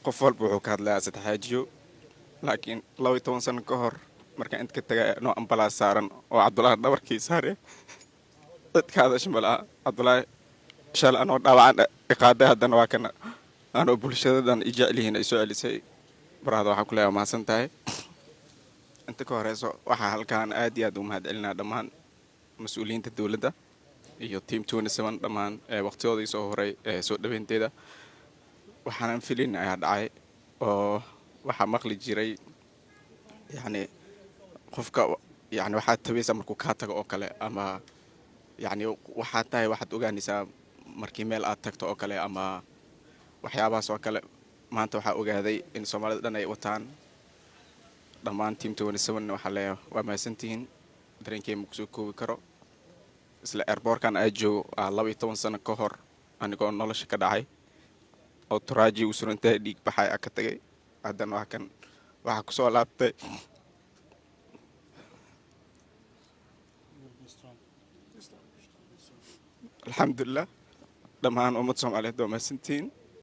qof walba wuxuu ka hadlayaa saddex xaajiyo laakiin 12 sano ka hor marka inta ka tagay noo ambalaas saaran oo cabdulaahi dhabarkii saare dadka hadasha malaha cabdulaahi shal anoo dhaawacan iqaaday haddana waa kana anoo bulshadadan i jeclihiin ay soo celisay baraada waxaa ku leeyahay mahadsan tahay inta ka horeyso waxaa halkaan aad iyo aad u mahad celinaa dhammaan mas-uuliyiinta dowladda iyo team 27 dhammaan waqtigoodii soo horay soo dhaweynteeda waxaanan filin ayaa dhacay oo waxaa maqli jiray yani qofka yani waxaad tabaysaa markuu kaa tago oo kale ama yani waxaad tahay waxaad ogaanaysaa markii meel aad tagto oo kale ama waxyaabahaas oo kale maanta waxaa ogaaday in soomaalida dhan ay wataan dhammaan team 27 waxaa leeyahay waa mahadsantihiin dareenkeyma kusoo koobi karo isla airbortkan aad joogo 12 sano ka hor anigoo nolosha ka dhacay oo turaaji uu surantahay dhiig baxay ka tagay haddana waa kan waxaa ku soo laabtay alxamdulilah dhammaan ummad soomaaliyeed waa mahadsantihiin